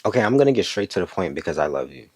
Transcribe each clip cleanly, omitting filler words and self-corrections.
Okay, I'm gonna get straight to the point because I love you.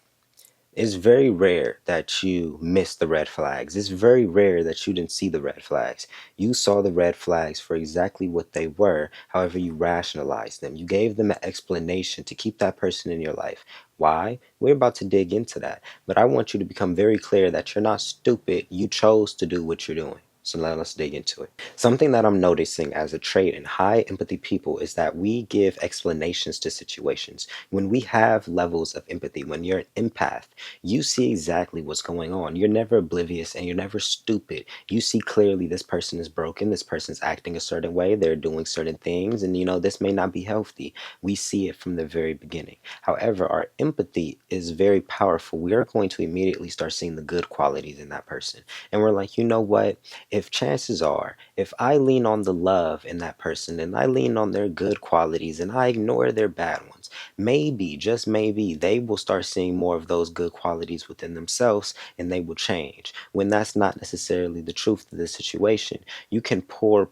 It's very rare that you miss the red flags. It's very rare that you didn't see the red flags. You saw the red flags for exactly what they were. However, you rationalized them. You gave them an explanation to keep that person in your life. Why? We're about to dig into that. But I want you to become very clear that you're not stupid. You chose to do what you're doing. So now let's dig into it. Something that I'm noticing as a trait in high empathy people is that we give explanations to situations. When we have levels of empathy, when you're an empath, you see exactly what's going on. You're never oblivious and you're never stupid. You see clearly this person is broken, this person's acting a certain way, they're doing certain things, and this may not be healthy. We see it from the very beginning. However, our empathy is very powerful. We are going to immediately start seeing the good qualities in that person. And we're like, you know what? If chances are, if I lean on the love in that person and I lean on their good qualities and I ignore their bad ones, maybe, just maybe, they will start seeing more of those good qualities within themselves and they will change. When that's not necessarily the truth of the situation. You can pour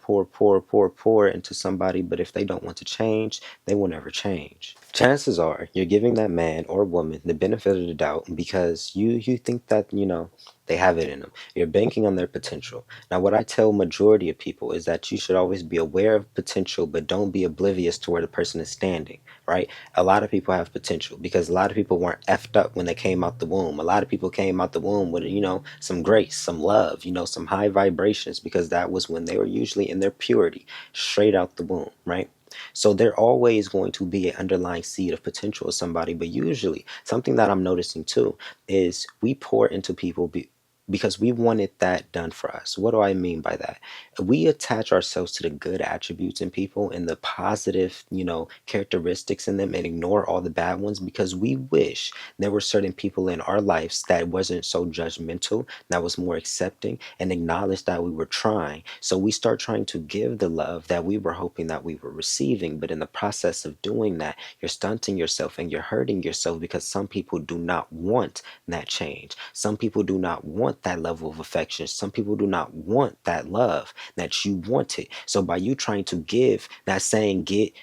into somebody, but if they don't want to change, they will never change. Chances are you're giving that man or woman the benefit of the doubt because you think that, they have it in them. You're banking on their potential. Now, what I tell majority of people is that you should always be aware of potential, but don't be oblivious to where the person is standing, right? A lot of people have potential because a lot of people weren't effed up when they came out the womb. A lot of people came out the womb with, some grace, some love, some high vibrations because that was when they were usually in their purity, straight out the womb, right? So there always going to be an underlying seed of potential of somebody, but usually something that I'm noticing too is we pour into people because we wanted that done for us. What do I mean by that? We attach ourselves to the good attributes in people and the positive, characteristics in them and ignore all the bad ones because we wish there were certain people in our lives that wasn't so judgmental, that was more accepting and acknowledged that we were trying. So we start trying to give the love that we were hoping that we were receiving. But in the process of doing that, you're stunting yourself and you're hurting yourself because some people do not want that change. Some people do not want that level of affection. Some people do not want that love that you wanted. So by you trying to give, not saying get,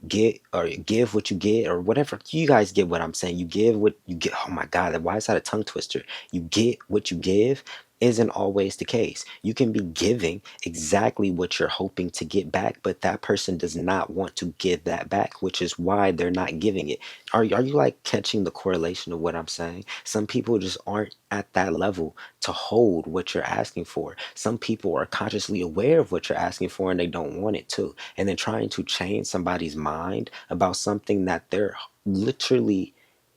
or give what you get, or whatever, you guys get what I'm saying. You give what you get. Oh my God, why is that a tongue twister? You get what you give isn't always the case. You can be giving exactly what you're hoping to get back, but that person does not want to give that back, which is why they're not giving it. Are you like catching the correlation of what I'm saying? Some people just aren't at that level to hold what you're asking for. Some people are consciously aware of what you're asking for and they don't want it to. And then trying to change somebody's mind about something that they're literally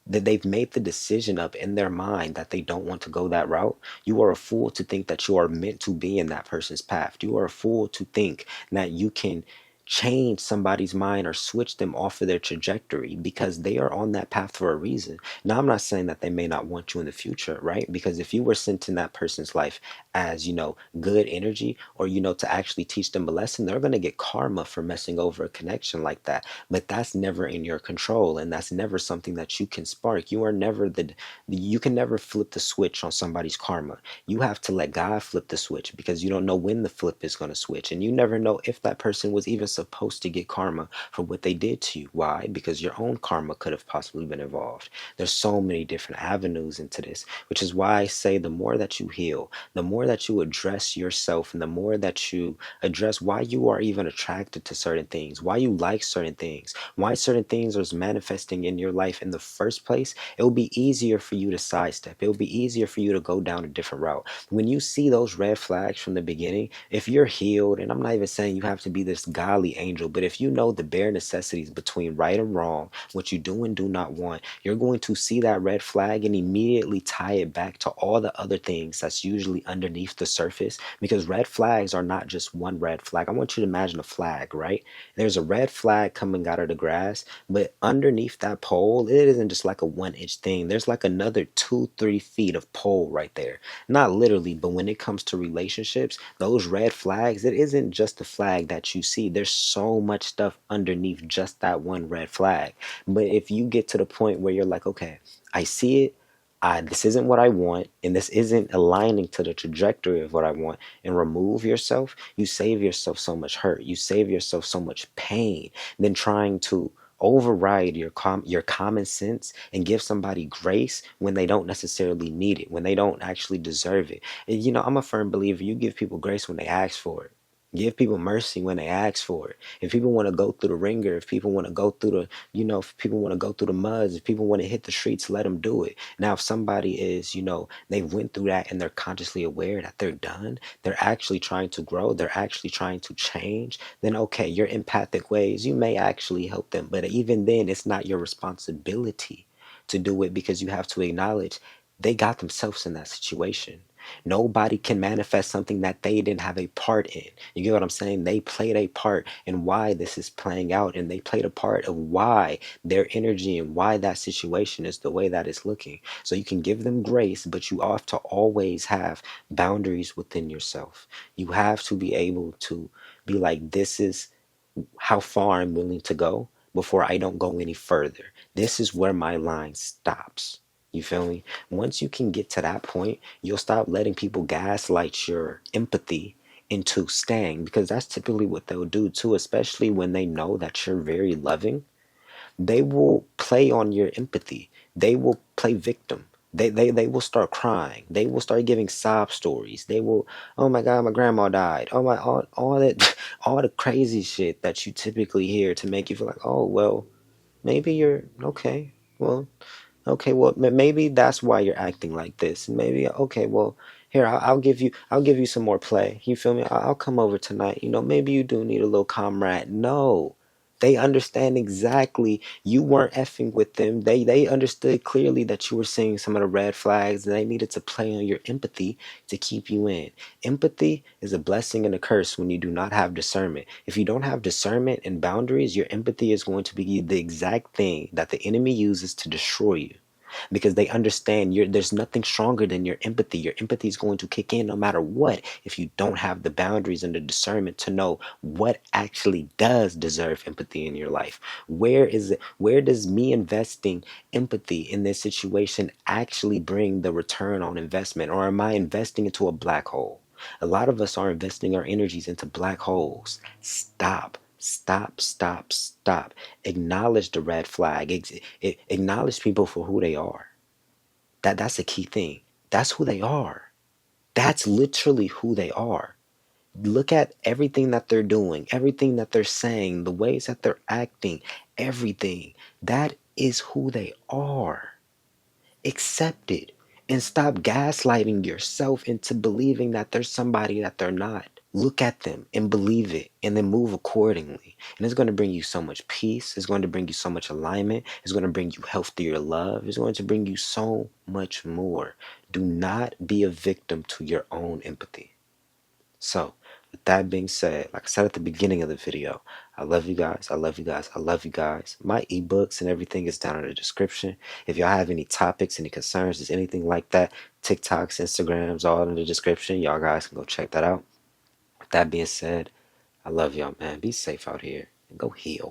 that they've made the decision up in their mind that they don't want to go that route. You are a fool to think that you are meant to be in that person's path. You are a fool to think that you can change somebody's mind or switch them off of their trajectory because they are on that path for a reason. Now, I'm not saying that they may not want you in the future, right? Because if you were sent in that person's life as, good energy or, to actually teach them a lesson, they're going to get karma for messing over a connection like that. But that's never in your control. And that's never something that you can spark. You are never you can never flip the switch on somebody's karma. You have to let God flip the switch because you don't know when the flip is going to switch. And you never know if that person was even supposed to get karma for what they did to you. Why? Because your own karma could have possibly been involved. There's so many different avenues into this, which is why I say the more that you heal, the more that you address yourself, and the more that you address why you are even attracted to certain things, why you like certain things, why certain things are manifesting in your life in the first place, it will be easier for you to sidestep. It will be easier for you to go down a different route. When you see those red flags from the beginning, if you're healed, and I'm not even saying you have to be this godly angel, but if you know the bare necessities between right and wrong, what you do and do not want, you're going to see that red flag and immediately tie it back to all the other things that's usually underneath the surface, because red flags are not just one red flag. I want you to imagine a flag, right? There's a red flag coming out of the grass, but underneath that pole, it isn't just like a 1 inch thing. There's like another 2-3 feet of pole right there. Not literally, but when it comes to relationships, those red flags, it isn't just the flag that you see. There's so much stuff underneath just that one red flag. But if you get to the point where you're like, okay, I see it, this isn't what I want, and this isn't aligning to the trajectory of what I want, and remove yourself, you save yourself so much hurt. You save yourself so much pain than trying to override your common sense and give somebody grace when they don't necessarily need it, when they don't actually deserve it. And I'm a firm believer, you give people grace when they ask for it. Give people mercy when they ask for it. If people want to go through the ringer, if people want to go through if people want to go through the muds, if people want to hit the streets, let them do it. Now, if somebody is, they went through that and they're consciously aware that they're done, they're actually trying to grow, they're actually trying to change, then okay, your empathic ways, you may actually help them. But even then, it's not your responsibility to do it, because you have to acknowledge they got themselves in that situation. Nobody can manifest something that they didn't have a part in. You get what I'm saying? They played a part in why this is playing out, and they played a part of why their energy and why that situation is the way that it's looking. So you can give them grace, but you have to always have boundaries within yourself. You have to be able to be like, this is how far I'm willing to go before I don't go any further. This is where my line stops. You feel me? Once you can get to that point, you'll stop letting people gaslight your empathy into staying, because that's typically what they'll do too, especially when they know that you're very loving. They will play on your empathy. They will play victim. They will start crying. They will start giving sob stories. They will, oh my God, my grandma died. Oh my, all that, all the crazy shit that you typically hear to make you feel like, oh, well, maybe you're okay. Well, okay, well, maybe that's why you're acting like this. And maybe, okay, well, here, I'll give you some more play. You feel me? I'll come over tonight. Maybe you do need a little comrade. No, they understand exactly you weren't effing with them. They understood clearly that you were seeing some of the red flags, and they needed to play on your empathy to keep you in. Empathy is a blessing and a curse when you do not have discernment. If you don't have discernment and boundaries, your empathy is going to be the exact thing that the enemy uses to destroy you, because they understand there's nothing stronger than your empathy. Your empathy is going to kick in no matter what if you don't have the boundaries and the discernment to know what actually does deserve empathy in your life. Where is it? Where does me investing empathy in this situation actually bring the return on investment? Or am I investing into a black hole? A lot of us are investing our energies into black holes. Stop. Stop, stop, stop. Acknowledge the red flag. Acknowledge people for who they are. That's a key thing. That's who they are. That's literally who they are. Look at everything that they're doing, everything that they're saying, the ways that they're acting, everything. That is who they are. Accept it and stop gaslighting yourself into believing that there's somebody that they're not. Look at them and believe it, and then move accordingly. And it's going to bring you so much peace. It's going to bring you so much alignment. It's going to bring you healthier love. It's going to bring you so much more. Do not be a victim to your own empathy. So, with that being said, like I said at the beginning of the video, I love you guys. I love you guys. I love you guys. My ebooks and everything is down in the description. If y'all have any topics, any concerns, just anything like that, TikToks, Instagrams, all in the description. Y'all guys can go check that out. With that being said, I love y'all, man. Be safe out here and go heal.